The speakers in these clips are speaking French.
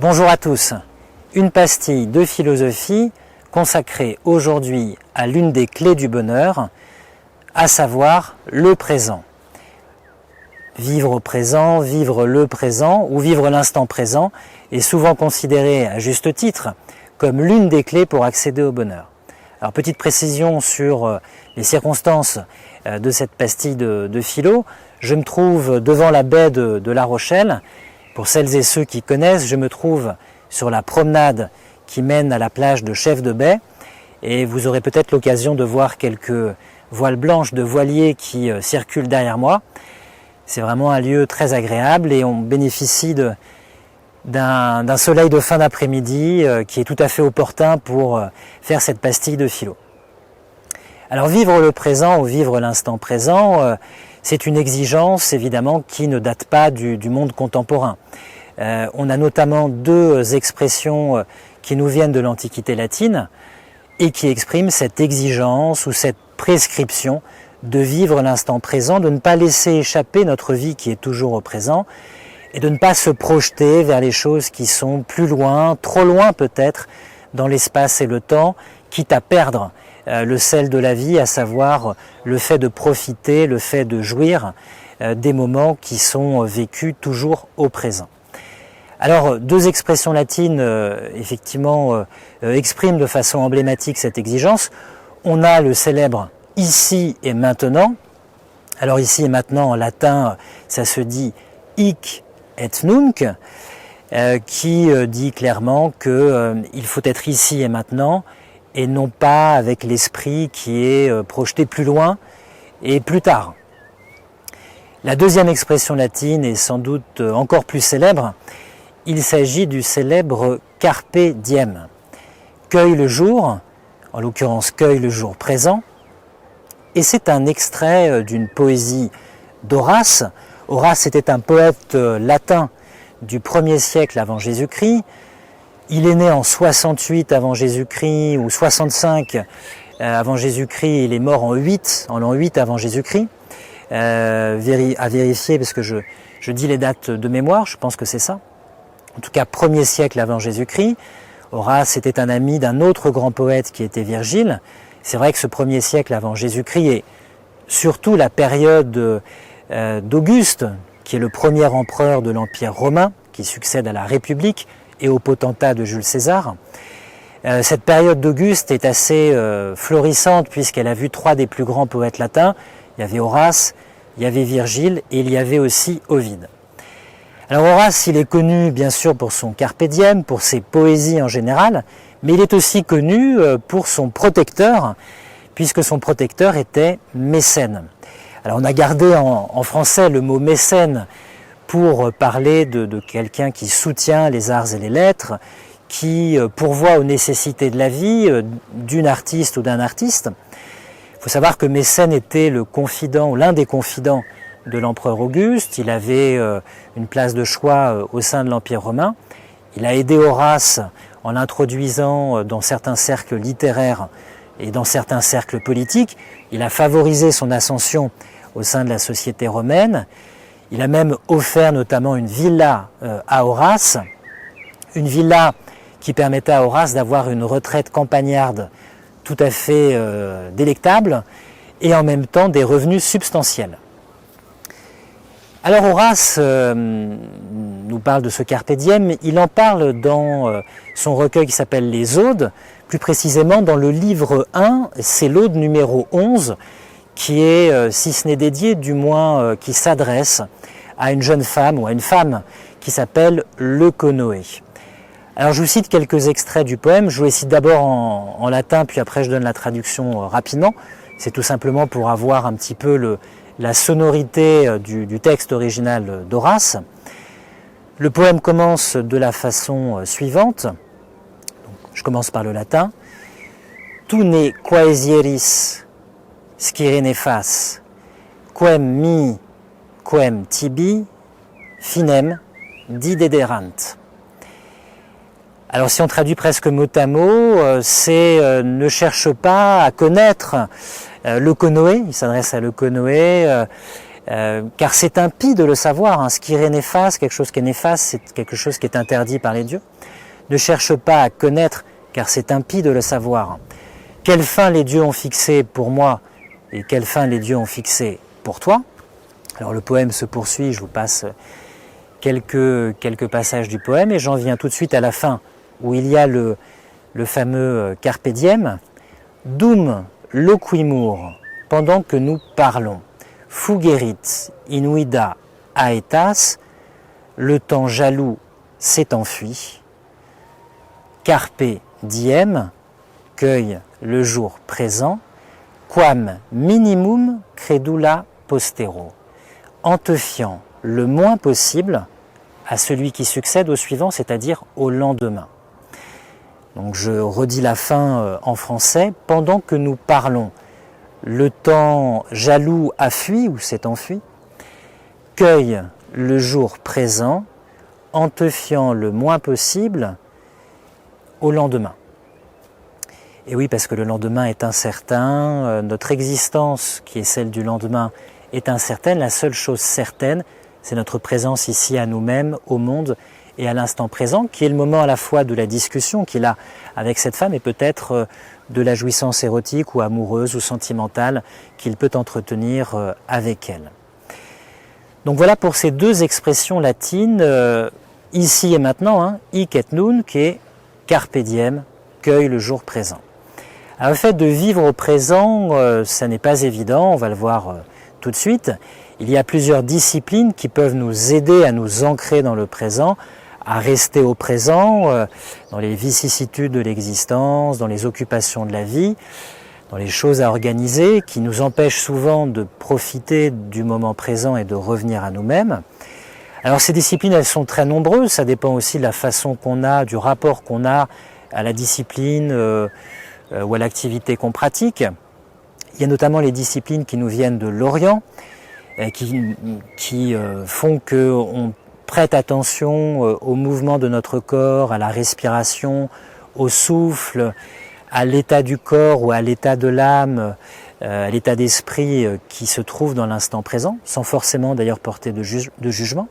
Bonjour à tous, une pastille de philosophie consacrée aujourd'hui à l'une des clés du bonheur, à savoir le présent. Vivre au présent, vivre le présent ou vivre l'instant présent est souvent considéré à juste titre comme l'une des clés pour accéder au bonheur. Alors petite précision sur les circonstances de cette pastille de philo, je me trouve devant la baie de La Rochelle. Pour celles et ceux qui connaissent, je me trouve sur la promenade qui mène à la plage de Chef de Baie et vous aurez peut-être l'occasion de voir quelques voiles blanches de voiliers qui circulent derrière moi. C'est vraiment un lieu très agréable et on bénéficie d'un soleil de fin d'après-midi qui est tout à fait opportun pour faire cette pastille de philo. Alors vivre le présent ou vivre l'instant présent, c'est une exigence évidemment qui ne date pas du monde contemporain. On a notamment deux expressions qui nous viennent de l'Antiquité latine et qui expriment cette exigence ou cette prescription de vivre l'instant présent, de ne pas laisser échapper notre vie qui est toujours au présent et de ne pas se projeter vers les choses qui sont plus loin, trop loin peut-être, dans l'espace et le temps, quitte à perdre le sel de la vie, à savoir le fait de profiter, le fait de jouir des moments qui sont vécus toujours au présent. Alors, deux expressions latines, effectivement, expriment de façon emblématique cette exigence. On a le célèbre « ici et maintenant ». Alors, ici et maintenant, en latin, ça se dit « hic et nunc », qui dit clairement qu'il faut être ici et maintenant, et non pas avec l'esprit qui est projeté plus loin et plus tard. La deuxième expression latine est sans doute encore plus célèbre. Il s'agit du célèbre « carpe diem », cueille le jour, en l'occurrence cueille le jour présent, et c'est un extrait d'une poésie d'Horace. Horace était un poète latin du 1er siècle avant Jésus-Christ. Il est né en 68 avant Jésus-Christ ou 65 avant Jésus-Christ. Il est mort en l'an 8 avant Jésus-Christ. À vérifier parce que je dis les dates de mémoire, je pense que c'est ça. En tout cas, 1er siècle avant Jésus-Christ. Horace était un ami d'un autre grand poète qui était Virgile. C'est vrai que ce 1er siècle avant Jésus-Christ est surtout la période d'Auguste, qui est le premier empereur de l'Empire romain, qui succède à la République et au potentat de Jules César. Cette période d'Auguste est assez florissante puisqu'elle a vu trois des plus grands poètes latins. Il y avait Horace, il y avait Virgile et il y avait aussi Ovide. Alors Horace, il est connu bien sûr pour son carpe diem, pour ses poésies en général, mais il est aussi connu pour son protecteur, puisque son protecteur était Mécène. Alors on a gardé en français le mot mécène pour parler de quelqu'un qui soutient les arts et les lettres, qui pourvoit aux nécessités de la vie d'une artiste ou d'un artiste. Il faut savoir que Mécène était le confident, l'un des confidents de l'empereur Auguste. Il avait une place de choix au sein de l'Empire romain. Il a aidé Horace en l'introduisant dans certains cercles littéraires et dans certains cercles politiques. Il a favorisé son ascension au sein de la société romaine. Il a même offert notamment une villa à Horace, une villa qui permettait à Horace d'avoir une retraite campagnarde tout à fait délectable et en même temps des revenus substantiels. Alors Horace nous parle de ce carpe diem, il en parle dans son recueil qui s'appelle Les Odes, plus précisément dans le livre 1, c'est l'Ode numéro 11, qui est, si ce n'est dédié, du moins qui s'adresse à une jeune femme ou à une femme qui s'appelle Leuconoé. Alors je vous cite quelques extraits du poème, je vous les cite d'abord en latin, puis après je donne la traduction rapidement. C'est tout simplement pour avoir un petit peu la sonorité du texte original d'Horace. Le poème commence de la façon suivante. Donc, je commence par le latin. Tu ne quaesieris scire nefas, quem mi, quem tibi, finem, didederant. Alors si on traduit presque mot à mot, c'est ne cherche pas à connaître Leuconoé, il s'adresse à Leuconoé, car c'est impie de le savoir, hein. Ce qui est néfaste, quelque chose qui est néfaste, c'est quelque chose qui est interdit par les dieux. Ne cherche pas à connaître, car c'est impie de le savoir. Quelle fin les dieux ont fixée pour moi et quelle fin les dieux ont fixée pour toi? Alors le poème se poursuit, je vous passe quelques passages du poème et j'en viens tout de suite à la fin où il y a le fameux Carpe diem. Dum loquimur, pendant que nous parlons. Fugerit inuida aetas, le temps jaloux s'est enfui. Carpe diem, cueille le jour présent. Quam minimum credula postero, en te fiant le moins possible à celui qui succède au suivant, c'est-à-dire au lendemain. Donc je redis la fin en français. Pendant que nous parlons, le temps jaloux a fui ou s'est enfui. Cueille le jour présent en te fiant le moins possible au lendemain. Et oui, parce que le lendemain est incertain, notre existence qui est celle du lendemain est incertaine. La seule chose certaine, c'est notre présence ici à nous-mêmes, au monde et à l'instant présent, qui est le moment à la fois de la discussion qu'il a avec cette femme et peut-être de la jouissance érotique ou amoureuse ou sentimentale qu'il peut entretenir avec elle. Donc voilà pour ces deux expressions latines, ici et maintenant, hein, hic et nun, qui est carpe diem, cueille le jour présent. Alors, le fait de vivre au présent, ça n'est pas évident, on va le voir tout de suite. Il y a plusieurs disciplines qui peuvent nous aider à nous ancrer dans le présent, à rester au présent, dans les vicissitudes de l'existence, dans les occupations de la vie, dans les choses à organiser, qui nous empêchent souvent de profiter du moment présent et de revenir à nous-mêmes. Alors ces disciplines, elles sont très nombreuses, ça dépend aussi de la façon qu'on a, du rapport qu'on a à la discipline ou à l'activité qu'on pratique. Il y a notamment les disciplines qui nous viennent de l'Orient, qui font qu'on prête attention au mouvement de notre corps, à la respiration, au souffle, à l'état du corps ou à l'état de l'âme, à l'état d'esprit qui se trouve dans l'instant présent, sans forcément d'ailleurs porter de jugement.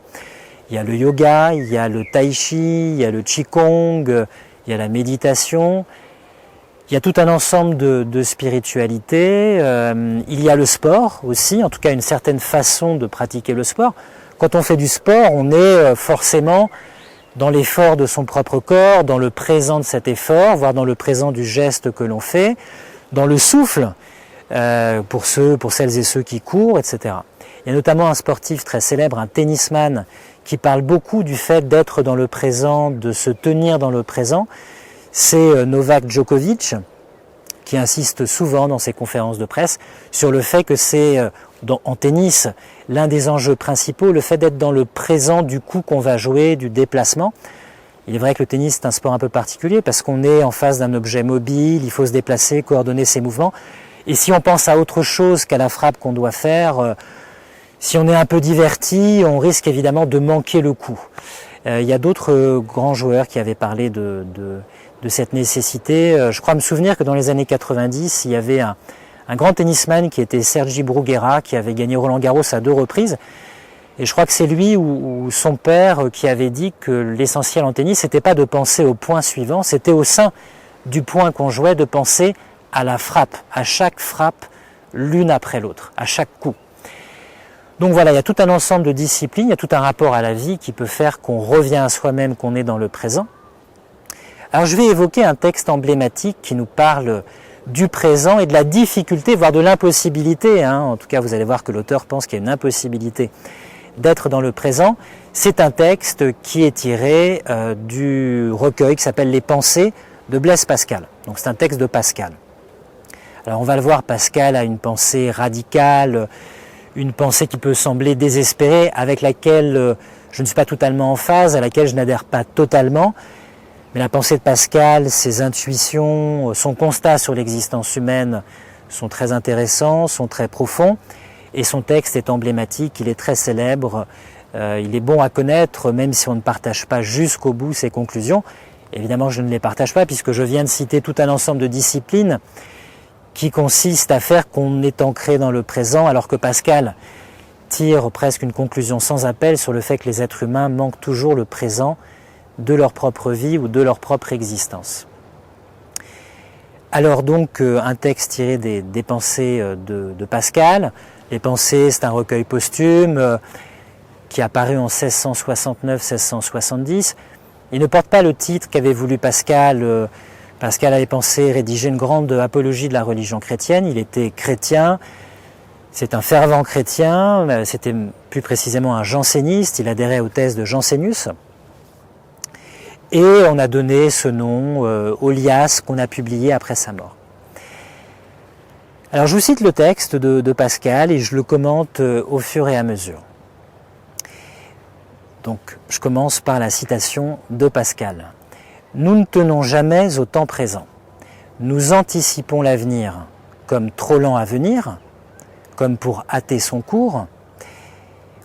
Il y a le yoga, il y a le tai chi, il y a le qigong, il y a la méditation. Il y a tout un ensemble de spiritualité, il y a le sport aussi, en tout cas une certaine façon de pratiquer le sport. Quand on fait du sport, on est forcément dans l'effort de son propre corps, dans le présent de cet effort, voire dans le présent du geste que l'on fait, dans le souffle, pour celles et ceux qui courent, etc. Il y a notamment un sportif très célèbre, un tennisman, qui parle beaucoup du fait d'être dans le présent, de se tenir dans le présent. C'est Novak Djokovic qui insiste souvent dans ses conférences de presse sur le fait que c'est en tennis l'un des enjeux principaux, le fait d'être dans le présent du coup qu'on va jouer, du déplacement. Il est vrai que le tennis c'est un sport un peu particulier parce qu'on est en face d'un objet mobile, il faut se déplacer, coordonner ses mouvements. Et si on pense à autre chose qu'à la frappe qu'on doit faire, si on est un peu diverti, on risque évidemment de manquer le coup. Il y a d'autres grands joueurs qui avaient parlé de cette nécessité. Je crois me souvenir que dans les années 90, il y avait un grand tennisman qui était Sergi Bruguera, qui avait gagné Roland-Garros à 2 reprises. Et je crois que c'est lui ou son père qui avait dit que l'essentiel en tennis, c'était pas de penser au point suivant, c'était au sein du point qu'on jouait de penser à la frappe, à chaque frappe, l'une après l'autre, à chaque coup. Donc voilà, il y a tout un ensemble de disciplines, il y a tout un rapport à la vie qui peut faire qu'on revient à soi-même, qu'on est dans le présent. Alors je vais évoquer un texte emblématique qui nous parle du présent et de la difficulté, voire de l'impossibilité. En tout cas, vous allez voir que l'auteur pense qu'il y a une impossibilité d'être dans le présent. C'est un texte qui est tiré du recueil qui s'appelle Les Pensées de Blaise Pascal. Donc c'est un texte de Pascal. Alors on va le voir, Pascal a une pensée radicale, une pensée qui peut sembler désespérée, avec laquelle je ne suis pas totalement en phase, à laquelle je n'adhère pas totalement. Mais la pensée de Pascal, ses intuitions, son constat sur l'existence humaine sont très intéressants, sont très profonds. Et son texte est emblématique, il est très célèbre, il est bon à connaître, même si on ne partage pas jusqu'au bout ses conclusions. Évidemment, je ne les partage pas, puisque je viens de citer tout un ensemble de disciplines qui consistent à faire qu'on est ancré dans le présent, alors que Pascal, tire presque une conclusion sans appel sur le fait que les êtres humains manquent toujours le présent de leur propre vie ou de leur propre existence. Alors donc un texte tiré des pensées de Pascal. Les pensées, c'est un recueil posthume qui est apparu en 1669-1670. Il ne porte pas le titre qu'avait voulu Pascal. Pascal avait pensé rédiger une grande apologie de la religion chrétienne. Il était chrétien, c'est un fervent chrétien, c'était plus précisément un janséniste. Il adhérait aux thèses de Jansénus. Et on a donné ce nom au lias qu'on a publié après sa mort. Alors je vous cite le texte de Pascal et je le commente au fur et à mesure. Donc je commence par la citation de Pascal. « Nous ne tenons jamais au temps présent. Nous anticipons l'avenir comme trop lent à venir, comme pour hâter son cours,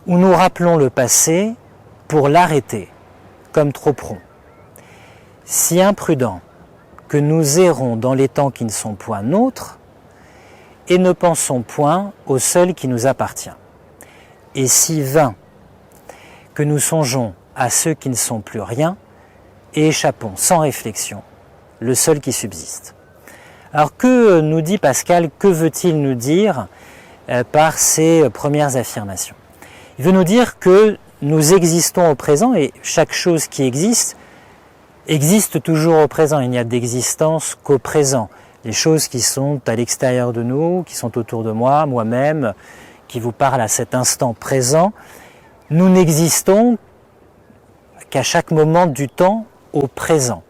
ou nous rappelons le passé pour l'arrêter, comme trop prompt. Si imprudent que nous errons dans les temps qui ne sont point nôtres, et ne pensons point au seul qui nous appartient. Et si vain que nous songeons à ceux qui ne sont plus rien, et échappons sans réflexion le seul qui subsiste. » Alors que nous dit Pascal, que veut-il nous dire par ces premières affirmations? Il veut nous dire que nous existons au présent et chaque chose qui existe toujours au présent. Il n'y a d'existence qu'au présent. Les choses qui sont à l'extérieur de nous, qui sont autour de moi, moi-même, qui vous parlent à cet instant présent, nous n'existons qu'à chaque moment du temps au présent.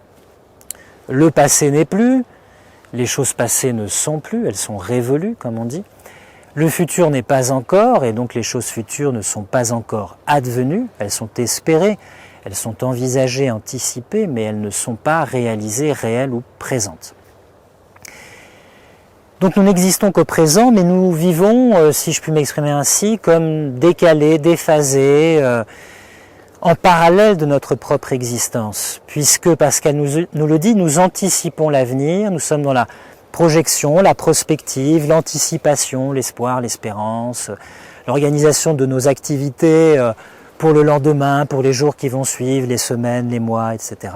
Le passé n'est plus, les choses passées ne sont plus, elles sont révolues, comme on dit. Le futur n'est pas encore, et donc les choses futures ne sont pas encore advenues, elles sont espérées, elles sont envisagées, anticipées, mais elles ne sont pas réalisées, réelles ou présentes. Donc nous n'existons qu'au présent, mais nous vivons, si je puis m'exprimer ainsi, comme décalés, déphasés, en parallèle de notre propre existence. Puisque Pascal nous le dit, nous anticipons l'avenir, nous sommes dans la projection, la prospective, l'anticipation, l'espoir, l'espérance, l'organisation de nos activités pour le lendemain, pour les jours qui vont suivre, les semaines, les mois, etc.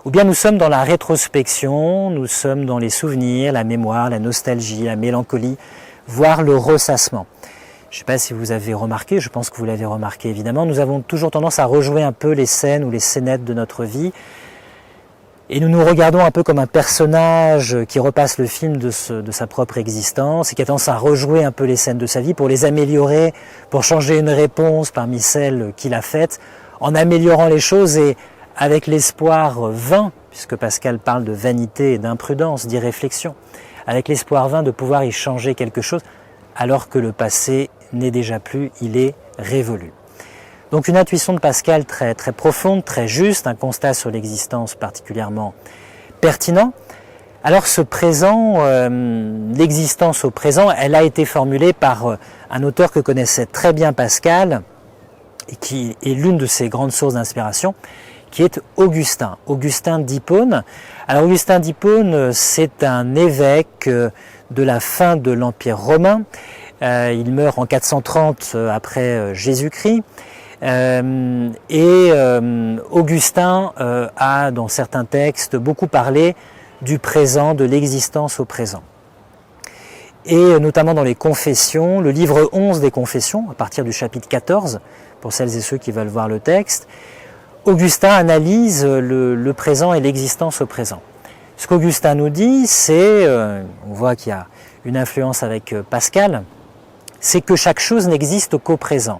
Ou bien nous sommes dans la rétrospection, nous sommes dans les souvenirs, la mémoire, la nostalgie, la mélancolie, voire le ressassement. Je ne sais pas si vous avez remarqué, je pense que vous l'avez remarqué évidemment, nous avons toujours tendance à rejouer un peu les scènes ou les scénettes de notre vie, et nous nous regardons un peu comme un personnage qui repasse le film de sa propre existence et qui a tendance à rejouer un peu les scènes de sa vie pour les améliorer, pour changer une réponse parmi celles qu'il a faites, en améliorant les choses et avec l'espoir vain, puisque Pascal parle de vanité et d'imprudence, d'irréflexion, avec l'espoir vain de pouvoir y changer quelque chose, alors que le passé n'est déjà plus, il est révolu. Donc une intuition de Pascal très, très profonde, très juste, un constat sur l'existence particulièrement pertinent. Alors ce présent, l'existence au présent, elle a été formulée par un auteur que connaissait très bien Pascal, et qui est l'une de ses grandes sources d'inspiration, qui est Augustin, Augustin d'Hippone. Alors Augustin d'Hippone, c'est un évêque de la fin de l'Empire romain. Il meurt en 430 après Jésus-Christ. Augustin a, dans certains textes, beaucoup parlé du présent, de l'existence au présent. Et notamment dans les Confessions, le livre 11 des Confessions, à partir du chapitre 14, pour celles et ceux qui veulent voir le texte, Augustin analyse le présent et l'existence au présent. Ce qu'Augustin nous dit, c'est, on voit qu'il y a une influence avec Pascal, c'est que chaque chose n'existe qu'au présent.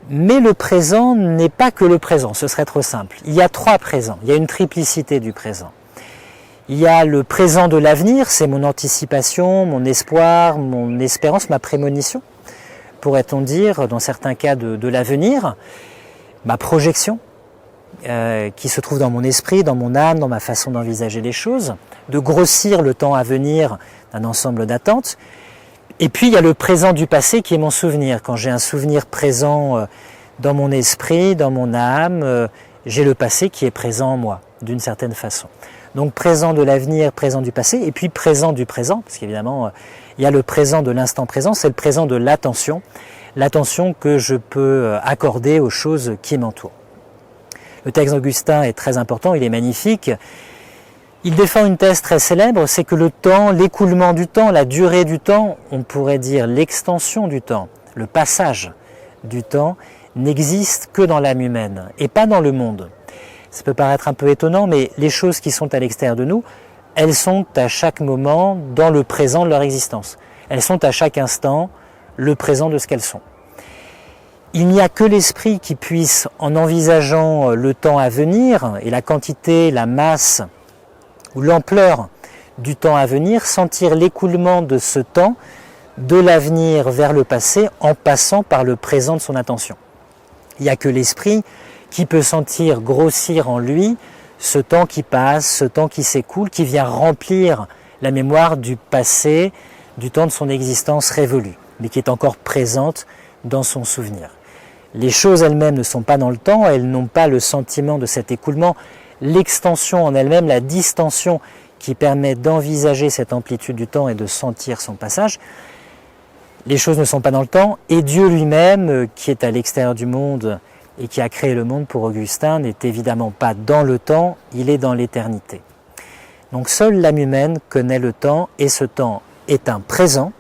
Mais le présent n'est pas que le présent, ce serait trop simple. Il y a trois présents, il y a une triplicité du présent. Il y a le présent de l'avenir, c'est mon anticipation, mon espoir, mon espérance, ma prémonition, pourrait-on dire, dans certains cas de l'avenir, ma projection, qui se trouve dans mon esprit, dans mon âme, dans ma façon d'envisager les choses, de grossir le temps à venir d'un ensemble d'attentes. Et puis il y a le présent du passé qui est mon souvenir. Quand j'ai un souvenir présent dans mon esprit, dans mon âme, j'ai le passé qui est présent en moi. d'une certaine façon. Donc présent de l'avenir, présent du passé, et puis présent du présent, parce qu'évidemment, il y a le présent de l'instant présent, c'est le présent de l'attention que je peux accorder aux choses qui m'entourent. Le texte d'Augustin est très important, il est magnifique. Il défend une thèse très célèbre, c'est que le temps, l'écoulement du temps, la durée du temps, on pourrait dire l'extension du temps, le passage du temps, n'existe que dans l'âme humaine et pas dans le monde. Ça peut paraître un peu étonnant, mais les choses qui sont à l'extérieur de nous, elles sont à chaque moment dans le présent de leur existence. Elles sont à chaque instant le présent de ce qu'elles sont. Il n'y a que l'esprit qui puisse, en envisageant le temps à venir et la quantité, la masse ou l'ampleur du temps à venir, sentir l'écoulement de ce temps, de l'avenir vers le passé, en passant par le présent de son attention. Il n'y a que l'esprit qui peut sentir grossir en lui ce temps qui passe, ce temps qui s'écoule, qui vient remplir la mémoire du passé, du temps de son existence révolue, mais qui est encore présente dans son souvenir. Les choses elles-mêmes ne sont pas dans le temps, elles n'ont pas le sentiment de cet écoulement. L'extension en elle-même, la distension qui permet d'envisager cette amplitude du temps et de sentir son passage, les choses ne sont pas dans le temps, et Dieu lui-même, qui est à l'extérieur du monde et qui a créé le monde pour Augustin, n'est évidemment pas dans le temps, il est dans l'éternité. Donc seule l'âme humaine connaît le temps, et ce temps est un présent,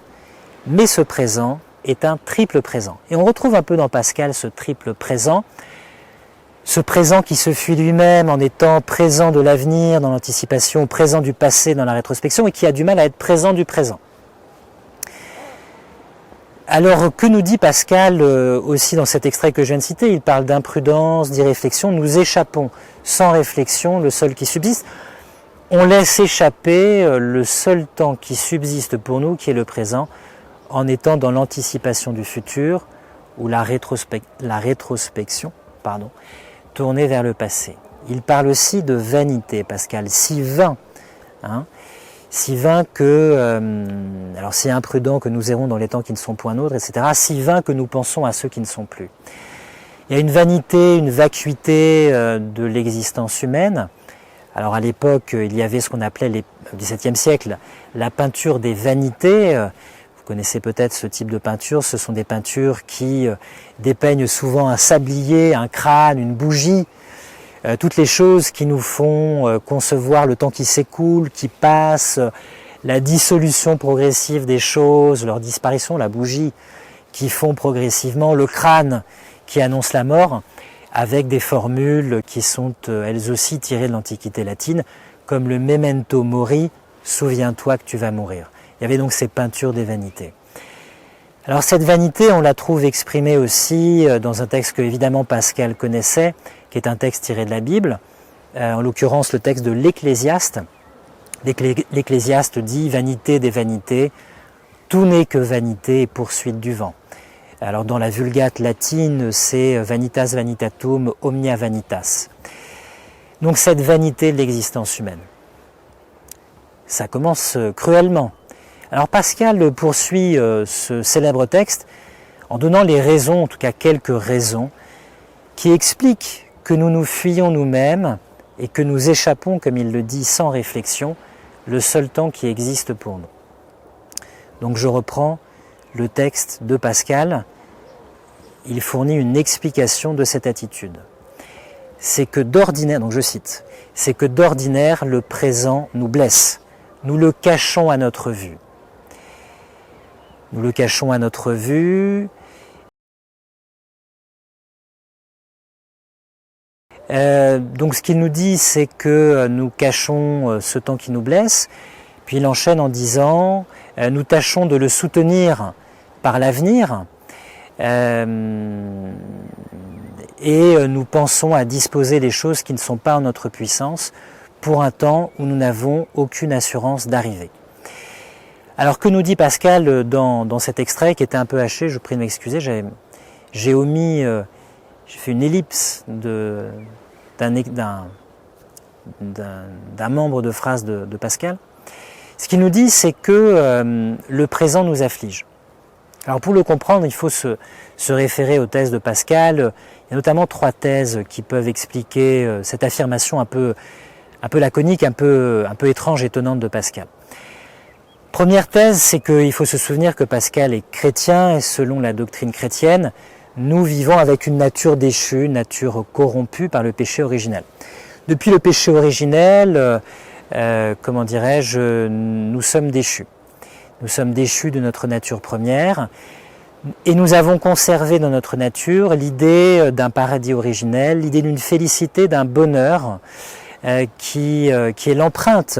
mais ce présent est un triple présent. Et on retrouve un peu dans Pascal ce triple présent, ce présent qui se fuit lui-même en étant présent de l'avenir dans l'anticipation, présent du passé dans la rétrospection, et qui a du mal à être présent du présent. Alors, que nous dit Pascal aussi dans cet extrait que je viens de citer? Il parle d'imprudence, d'irréflexion. Nous échappons sans réflexion, le seul qui subsiste. On laisse échapper le seul temps qui subsiste pour nous, qui est le présent, en étant dans l'anticipation du futur ou la rétrospection, tournée vers le passé. Il parle aussi de vanité, Pascal, si vain, si vain que, alors c'est imprudent que nous errons dans les temps qui ne sont point nôtres, etc. Si vain que nous pensons à ceux qui ne sont plus. Il y a une vanité, une vacuité de l'existence humaine. Alors à l'époque, il y avait ce qu'on appelait, au XVIIe siècle, la peinture des vanités. Vous connaissez peut-être ce type de peinture, ce sont des peintures qui dépeignent souvent un sablier, un crâne, une bougie, toutes les choses qui nous font concevoir le temps qui s'écoule, qui passe, la dissolution progressive des choses, leur disparition, la bougie qui font progressivement, le crâne qui annonce la mort, avec des formules qui sont elles aussi tirées de l'Antiquité latine, comme le memento mori, souviens-toi que tu vas mourir. Il y avait donc ces peintures des vanités. Alors cette vanité, on la trouve exprimée aussi dans un texte que évidemment Pascal connaissait, qui est un texte tiré de la Bible, en l'occurrence le texte de l'Ecclésiaste. L'Ecclésiaste dit « Vanité des vanités, tout n'est que vanité et poursuite du vent ». Alors dans la Vulgate latine, c'est « vanitas vanitatum omnia vanitas ». Donc cette vanité de l'existence humaine. Ça commence cruellement. Alors Pascal poursuit ce célèbre texte en donnant les raisons, en tout cas quelques raisons, qui expliquent que nous nous fuyons nous-mêmes et que nous échappons, comme il le dit, sans réflexion, le seul temps qui existe pour nous. Donc je reprends le texte de Pascal, il fournit une explication de cette attitude. C'est que d'ordinaire, donc je cite, c'est que d'ordinaire le présent nous blesse, nous le cachons à notre vue. Nous le cachons à notre vue. Donc ce qu'il nous dit, c'est que nous cachons ce temps qui nous blesse. Puis il enchaîne en disant, nous tâchons de le soutenir par l'avenir. Et nous pensons à disposer des choses qui ne sont pas en notre puissance pour un temps où nous n'avons aucune assurance d'arriver. Alors que nous dit Pascal dans cet extrait qui était un peu haché, je prie de m'excuser, j'ai omis, j'ai fait une ellipse d'un membre de phrase de Pascal. Ce qu'il nous dit, c'est que le présent nous afflige. Alors pour le comprendre, il faut se référer aux thèses de Pascal. Il y a notamment 3 thèses qui peuvent expliquer cette affirmation un peu un peu laconique, un peu étrange, étonnante de Pascal. Première thèse, c'est qu'il faut se souvenir que Pascal est chrétien et selon la doctrine chrétienne, nous vivons avec une nature déchue, une nature corrompue par le péché originel. Depuis le péché originel, comment dirais-je, nous sommes déchus. Nous sommes déchus de notre nature première et nous avons conservé dans notre nature l'idée d'un paradis originel, l'idée d'une félicité, d'un bonheur qui est l'empreinte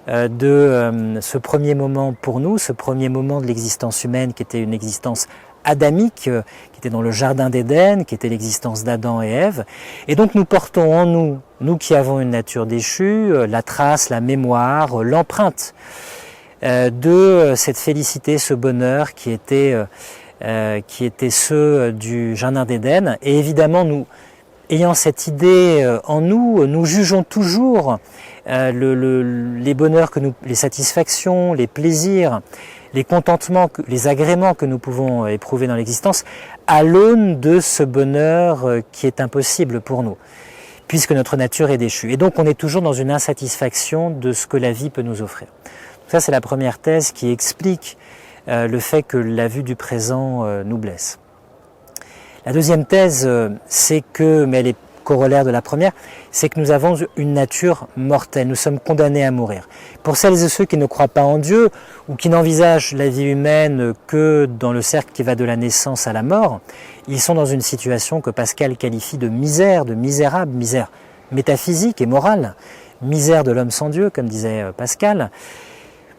de ce premier moment pour nous, ce premier moment de l'existence humaine qui était une existence adamique, qui était dans le jardin d'Éden, qui était l'existence d'Adam et Ève. Et donc nous portons en nous, nous qui avons une nature déchue, la trace, la mémoire, l'empreinte de cette félicité, ce bonheur qui était ceux du jardin d'Éden. Et évidemment, nous, ayant cette idée en nous, nous jugeons toujours les bonheurs les satisfactions, les plaisirs, les contentements, les agréments que nous pouvons éprouver dans l'existence à l'aune de ce bonheur qui est impossible pour nous, puisque notre nature est déchue. Et donc on est toujours dans une insatisfaction de ce que la vie peut nous offrir. Ça, c'est la première thèse qui explique le fait que la vue du présent nous blesse. La deuxième thèse, c'est que, mais elle est corollaire de la première, c'est que nous avons une nature mortelle, nous sommes condamnés à mourir. Pour celles et ceux qui ne croient pas en Dieu ou qui n'envisagent la vie humaine que dans le cercle qui va de la naissance à la mort, ils sont dans une situation que Pascal qualifie de misère, de misérable, misère métaphysique et morale, misère de l'homme sans Dieu, comme disait Pascal.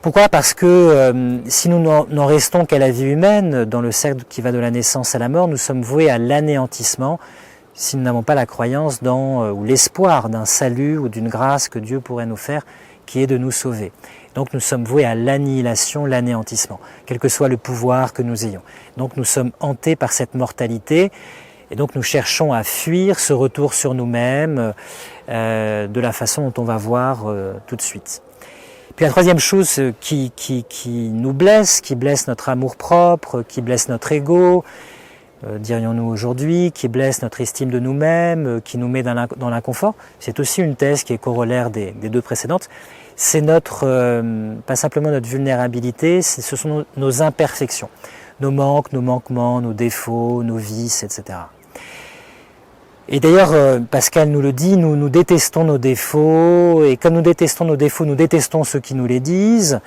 Pourquoi ? Parce que si nous n'en restons qu'à la vie humaine, dans le cercle qui va de la naissance à la mort, nous sommes voués à l'anéantissement si nous n'avons pas la croyance ou l'espoir d'un salut ou d'une grâce que Dieu pourrait nous faire, qui est de nous sauver. Donc nous sommes voués à l'annihilation, l'anéantissement, quel que soit le pouvoir que nous ayons. Donc nous sommes hantés par cette mortalité et donc nous cherchons à fuir ce retour sur nous-mêmes de la façon dont on va voir tout de suite. Puis la troisième chose qui nous blesse, qui blesse notre amour-propre, qui blesse notre ego, dirions-nous aujourd'hui, qui blesse notre estime de nous-mêmes, qui nous met dans l'inconfort, c'est aussi une thèse qui est corollaire des deux précédentes. C'est pas simplement notre vulnérabilité, ce sont nos imperfections, nos manques, nos manquements, nos défauts, nos vices, etc. Et d'ailleurs, Pascal nous le dit, nous détestons nos défauts, et comme nous détestons nos défauts, nous détestons ceux qui nous les disent,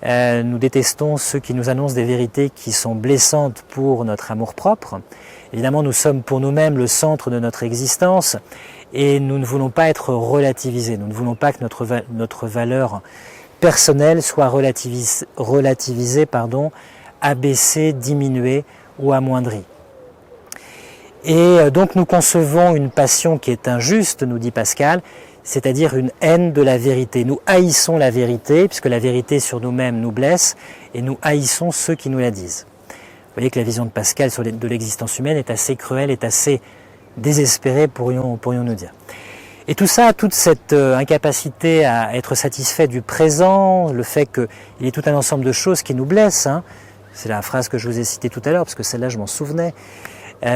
nous détestons ceux qui nous annoncent des vérités qui sont blessantes pour notre amour-propre. Évidemment, nous sommes pour nous-mêmes le centre de notre existence, et nous ne voulons pas être relativisés, nous ne voulons pas que notre valeur personnelle soit relativisée, abaissée, diminuée ou amoindrie. Et donc nous concevons une passion qui est injuste, nous dit Pascal, c'est-à-dire une haine de la vérité. Nous haïssons la vérité, puisque la vérité sur nous-mêmes nous blesse, et nous haïssons ceux qui nous la disent. Vous voyez que la vision de Pascal de l'existence humaine est assez cruelle, est assez désespérée, pourrions-nous dire. Et tout ça, toute cette incapacité à être satisfait du présent, le fait qu'il y ait tout un ensemble de choses qui nous blessent, c'est la phrase que je vous ai citée tout à l'heure, parce que celle-là je m'en souvenais,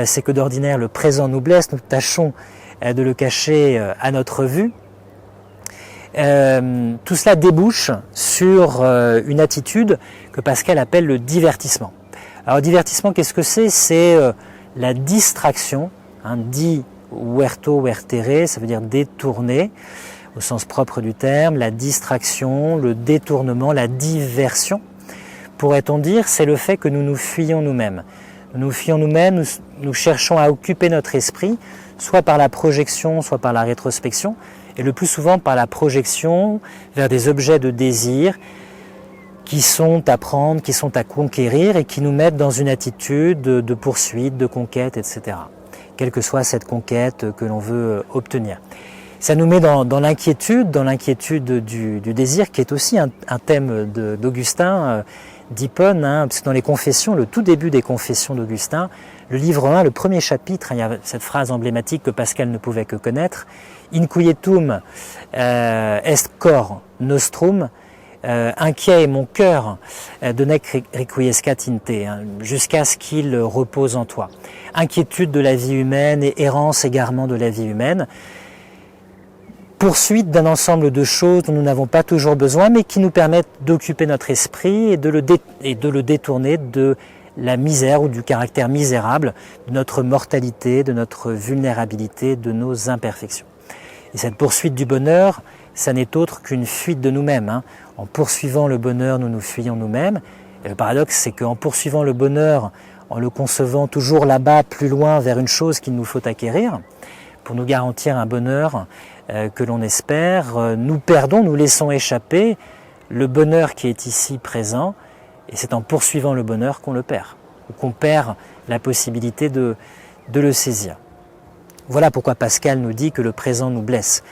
c'est que d'ordinaire le présent nous blesse, nous tâchons de le cacher à notre vue. Tout cela débouche sur une attitude que Pascal appelle le divertissement. Alors divertissement, qu'est-ce que c'est ? C'est la distraction, diverto, vertere, ça veut dire détourner, au sens propre du terme, la distraction, le détournement, la diversion. Pourrait-on dire, c'est le fait que nous nous fuyons nous-mêmes. Nous fuyons nous-mêmes, nous cherchons à occuper notre esprit, soit par la projection, soit par la rétrospection, et le plus souvent par la projection vers des objets de désir qui sont à prendre, qui sont à conquérir et qui nous mettent dans une attitude de poursuite, de conquête, etc. Quelle que soit cette conquête que l'on veut obtenir. Ça nous met dans l'inquiétude du désir, qui est aussi un thème d'Augustin, d'Hippone, parce que dans les confessions, le tout début des confessions d'Augustin, le livre 1, le premier chapitre, il y a cette phrase emblématique que Pascal ne pouvait que connaître, inquietum est cor nostrum, inquiet est mon cœur, de nec requiescat in te, jusqu'à ce qu'il repose en toi. Inquiétude de la vie humaine et errance, égarement de la vie humaine. poursuite d'un ensemble de choses dont nous n'avons pas toujours besoin, mais qui nous permettent d'occuper notre esprit et de le détourner de la misère ou du caractère misérable, de notre mortalité, de notre vulnérabilité, de nos imperfections. Et cette poursuite du bonheur, ça n'est autre qu'une fuite de nous-mêmes. Hein. En poursuivant le bonheur, nous nous fuyons nous-mêmes. Et le paradoxe, c'est qu'en poursuivant le bonheur, en le concevant toujours là-bas, plus loin, vers une chose qu'il nous faut acquérir, pour nous garantir un bonheur que l'on espère, nous perdons, nous laissons échapper le bonheur qui est ici présent, et c'est en poursuivant le bonheur qu'on le perd, ou qu'on perd la possibilité de le saisir. Voilà pourquoi Pascal nous dit que le présent nous blesse.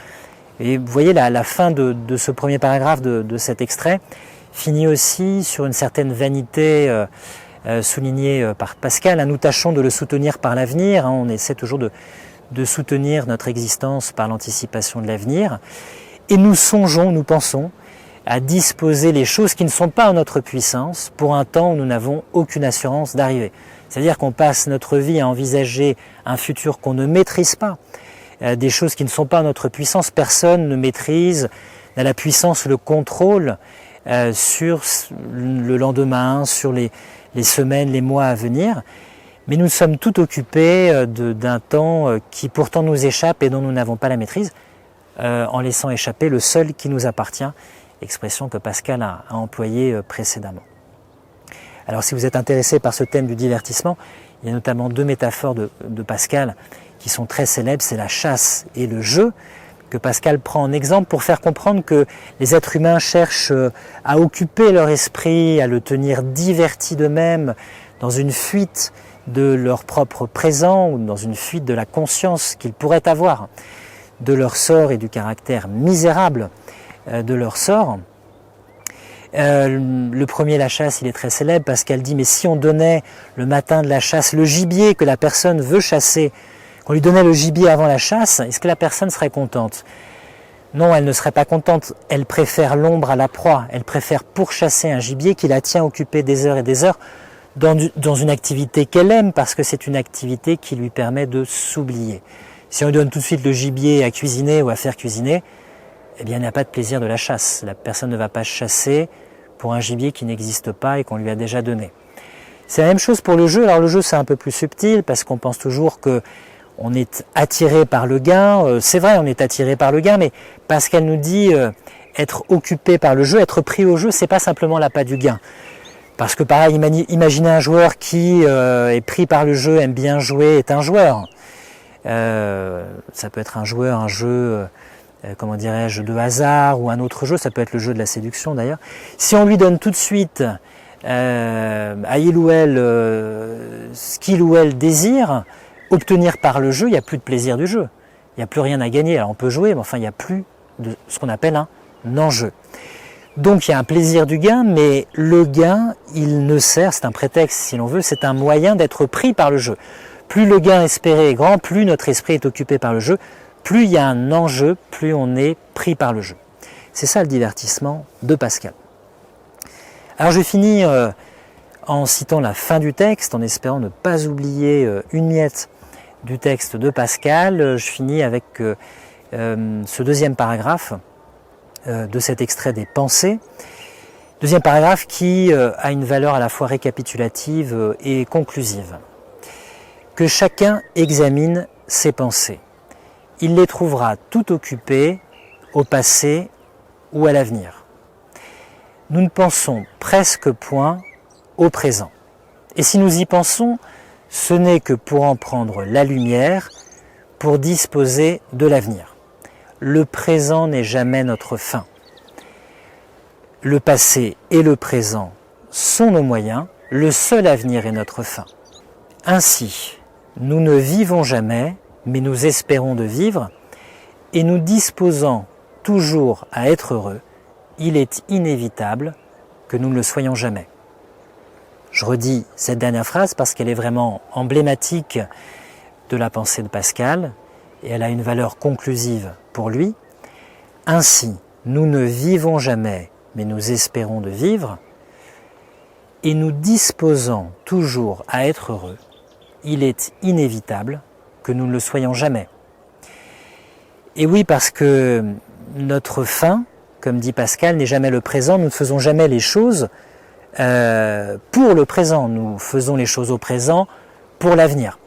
Et vous voyez, la fin de ce premier paragraphe de cet extrait finit aussi sur une certaine vanité soulignée par Pascal. Nous tâchons de le soutenir par l'avenir, on essaie toujours de soutenir notre existence par l'anticipation de l'avenir. Et nous songeons, nous pensons, à disposer les choses qui ne sont pas en notre puissance pour un temps où nous n'avons aucune assurance d'arriver. C'est-à-dire qu'on passe notre vie à envisager un futur qu'on ne maîtrise pas, des choses qui ne sont pas en notre puissance. Personne ne maîtrise, n'a la puissance, le contrôle sur le lendemain, sur les semaines, les mois à venir. Mais nous sommes tout occupés d'un temps qui pourtant nous échappe et dont nous n'avons pas la maîtrise, en laissant échapper le seul qui nous appartient, expression que Pascal a employée précédemment. Alors si vous êtes intéressé par ce thème du divertissement, il y a notamment deux métaphores de Pascal qui sont très célèbres, c'est la chasse et le jeu, que Pascal prend en exemple pour faire comprendre que les êtres humains cherchent à occuper leur esprit, à le tenir diverti d'eux-mêmes, dans une fuite de leur propre présent ou dans une fuite de la conscience qu'ils pourraient avoir de leur sort et du caractère misérable de leur sort. Le premier, la chasse, il est très célèbre parce qu'elle dit, mais si on donnait le matin de la chasse le gibier que la personne veut chasser, qu'on lui donnait le gibier avant la chasse, est-ce que la personne serait contente? Non, elle ne serait pas contente, elle préfère l'ombre à la proie, elle préfère pourchasser un gibier qui la tient occupée des heures et des heures dans une activité qu'elle aime, parce que c'est une activité qui lui permet de s'oublier. Si on lui donne tout de suite le gibier à cuisiner ou à faire cuisiner, eh bien il n'y a pas de plaisir de la chasse. La personne ne va pas chasser pour un gibier qui n'existe pas et qu'on lui a déjà donné. C'est la même chose pour le jeu. Alors le jeu c'est un peu plus subtil parce qu'on pense toujours que on est attiré par le gain. C'est vrai, on est attiré par le gain, mais Pascal nous dit être occupé par le jeu, être pris au jeu, c'est pas simplement l'appât du gain. Parce que pareil, imaginez un joueur qui est pris par le jeu, aime bien jouer, est un joueur. Ça peut être un joueur, un jeu, comment dirais-je, de hasard ou un autre jeu, ça peut être le jeu de la séduction d'ailleurs. Si on lui donne tout de suite à il ou elle ce qu'il ou elle désire obtenir par le jeu, il n'y a plus de plaisir du jeu. Il n'y a plus rien à gagner. Alors on peut jouer, mais enfin il n'y a plus de ce qu'on appelle un enjeu. Donc il y a un plaisir du gain, mais le gain, il ne sert, c'est un prétexte si l'on veut, c'est un moyen d'être pris par le jeu. Plus le gain espéré est grand, plus notre esprit est occupé par le jeu, plus il y a un enjeu, plus on est pris par le jeu. C'est ça le divertissement de Pascal. Alors je finis en citant la fin du texte, en espérant ne pas oublier une miette du texte de Pascal. Je finis avec ce deuxième paragraphe de cet extrait des Pensées. Deuxième paragraphe qui a une valeur à la fois récapitulative et conclusive. Que chacun examine ses pensées. Il les trouvera tout occupées au passé ou à l'avenir. Nous ne pensons presque point au présent. Et si nous y pensons, ce n'est que pour en prendre la lumière, pour disposer de l'avenir. Le présent n'est jamais notre fin. Le passé et le présent sont nos moyens, le seul avenir est notre fin. Ainsi, nous ne vivons jamais, mais nous espérons de vivre, et nous disposant toujours à être heureux, il est inévitable que nous ne le soyons jamais. Je redis cette dernière phrase parce qu'elle est vraiment emblématique de la pensée de Pascal, et elle a une valeur conclusive pour lui. Ainsi, nous ne vivons jamais, mais nous espérons de vivre, et nous disposant toujours à être heureux, il est inévitable que nous ne le soyons jamais. Et oui, parce que notre fin, comme dit Pascal, n'est jamais le présent. Nous ne faisons jamais les choses pour le présent. Nous faisons les choses au présent pour l'avenir.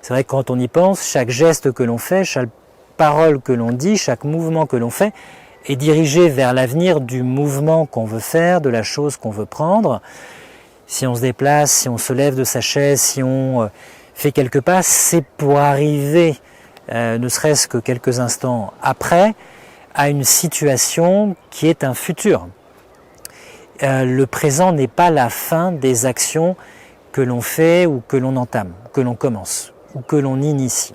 C'est vrai que quand on y pense, chaque geste que l'on fait, chaque parole que l'on dit, chaque mouvement que l'on fait est dirigé vers l'avenir du mouvement qu'on veut faire, de la chose qu'on veut prendre. Si on se déplace, si on se lève de sa chaise, si on fait quelques pas, c'est pour arriver, ne serait-ce que quelques instants après, à une situation qui est un futur. Le présent n'est pas la fin des actions que l'on fait ou que l'on entame, que l'on commence ou que l'on initie.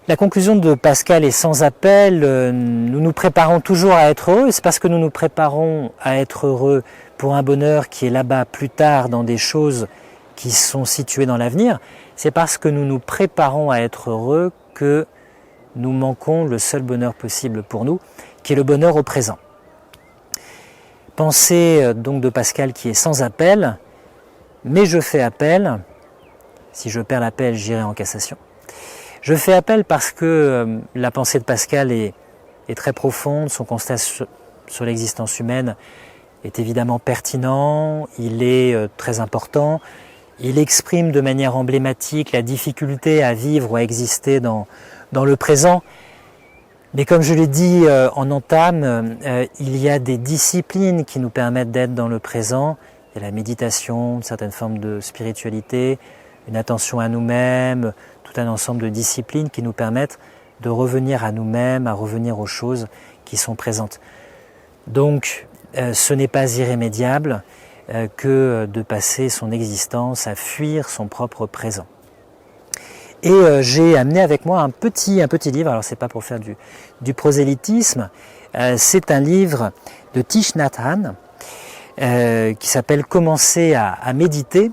La conclusion de Pascal est sans appel. Nous nous préparons toujours à être heureux. C'est parce que nous nous préparons à être heureux pour un bonheur qui est là-bas plus tard dans des choses qui sont situées dans l'avenir. C'est parce que nous nous préparons à être heureux que nous manquons le seul bonheur possible pour nous, qui est le bonheur au présent. Pensée donc de Pascal qui est sans appel, mais je fais appel. Si je perds l'appel, j'irai en cassation. Je fais appel parce que la pensée de Pascal est très profonde, son constat sur l'existence humaine est évidemment pertinent, il est très important, il exprime de manière emblématique la difficulté à vivre ou à exister dans le présent. Mais comme je l'ai dit en entame, il y a des disciplines qui nous permettent d'être dans le présent. Il y a la méditation, une certaine forme de spiritualité, une attention à nous-mêmes, tout un ensemble de disciplines qui nous permettent de revenir à nous-mêmes, à revenir aux choses qui sont présentes. Donc, ce n'est pas irrémédiable que de passer son existence à fuir son propre présent. Et j'ai amené avec moi un petit livre, alors c'est pas pour faire du prosélytisme, c'est un livre de Thich Nhat Hanh qui s'appelle « Commencer à méditer ».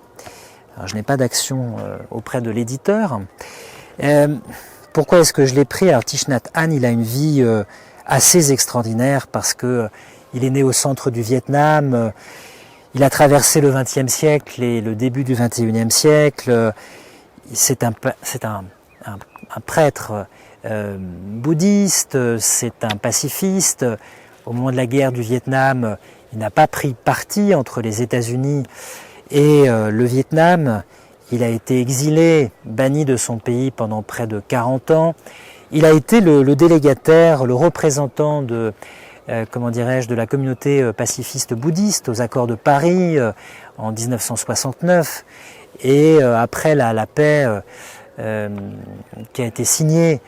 Alors, je n'ai pas d'action auprès de l'éditeur. Pourquoi est-ce que je l'ai pris? Alors Thich Nhat Hanh, il a une vie assez extraordinaire parce que il est né au centre du Vietnam, il a traversé le XXe siècle et le début du XXIe siècle. C'est un prêtre bouddhiste, c'est un pacifiste. Au moment de la guerre du Vietnam, il n'a pas pris parti entre les États-Unis et le Vietnam. Il a été exilé, banni de son pays pendant près de 40 ans. Il a été le délégataire, le représentant de, de la communauté pacifiste bouddhiste aux accords de Paris en 1969. Et après la paix qui a été signée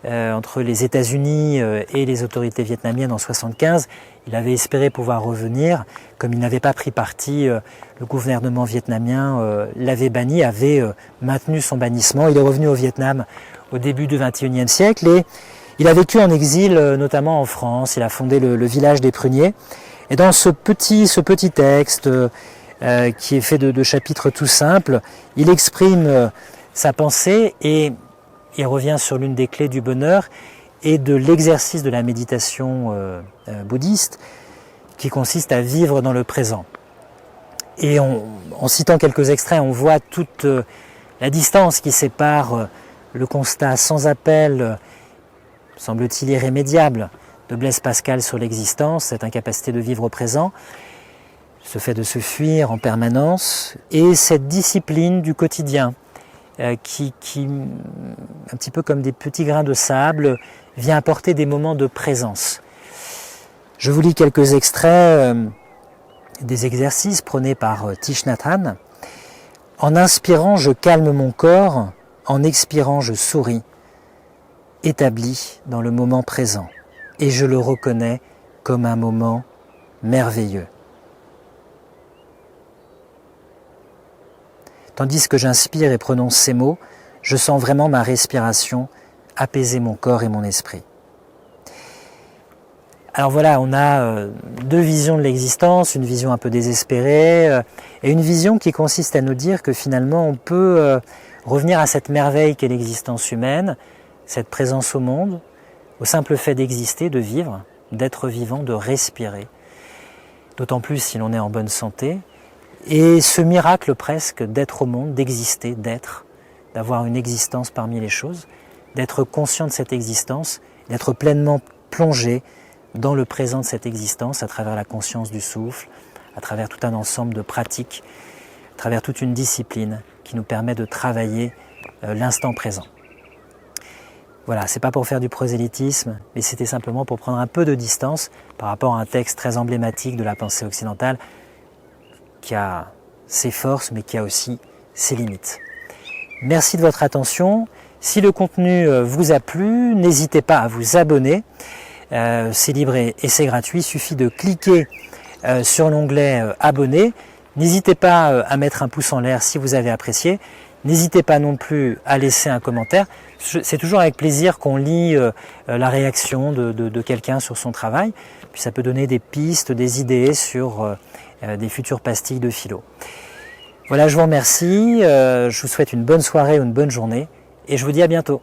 entre les États-Unis et les autorités vietnamiennes en 1975, il avait espéré pouvoir revenir. Comme il n'avait pas pris parti, le gouvernement vietnamien l'avait banni, avait maintenu son bannissement. Il est revenu au Vietnam au début du XXIe siècle et il a vécu en exil, notamment en France. Il a fondé le village des Pruniers. Et dans ce petit texte qui est fait de chapitres tout simples, il exprime sa pensée et il revient sur l'une des clés du bonheur et de l'exercice de la méditation bouddhiste qui consiste à vivre dans le présent. Et en citant quelques extraits, on voit toute la distance qui sépare le constat sans appel, semble-t-il irrémédiable, de Blaise Pascal sur l'existence, cette incapacité de vivre au présent, ce fait de se fuir en permanence, et cette discipline du quotidien qui, un petit peu comme des petits grains de sable, vient apporter des moments de présence. Je vous lis quelques extraits des exercices prônés par Thich Nhat Hanh. En inspirant, je calme mon corps, en expirant, je souris, établi dans le moment présent, et je le reconnais comme un moment merveilleux. Tandis que j'inspire et prononce ces mots, je sens vraiment ma respiration apaiser mon corps et mon esprit. Alors voilà, on a deux visions de l'existence, une vision un peu désespérée et une vision qui consiste à nous dire que finalement on peut revenir à cette merveille qu'est l'existence humaine, cette présence au monde, au simple fait d'exister, de vivre, d'être vivant, de respirer, d'autant plus si l'on est en bonne santé, et ce miracle presque d'être au monde, d'exister, d'être, d'avoir une existence parmi les choses, d'être conscient de cette existence, d'être pleinement plongé dans le présent de cette existence à travers la conscience du souffle, à travers tout un ensemble de pratiques, à travers toute une discipline qui nous permet de travailler l'instant présent. Voilà, c'est pas pour faire du prosélytisme, mais c'était simplement pour prendre un peu de distance par rapport à un texte très emblématique de la pensée occidentale qui a ses forces mais qui a aussi ses limites. Merci de votre attention. Si le contenu vous a plu, n'hésitez pas à vous abonner. C'est libre et c'est gratuit. Il suffit de cliquer sur l'onglet abonner. N'hésitez pas à mettre un pouce en l'air si vous avez apprécié. N'hésitez pas non plus à laisser un commentaire. C'est toujours avec plaisir qu'on lit la réaction de quelqu'un sur son travail. Puis ça peut donner des pistes, des idées sur des futures pastilles de philo. Voilà, je vous remercie. Je vous souhaite une bonne soirée ou une bonne journée. Et je vous dis à bientôt.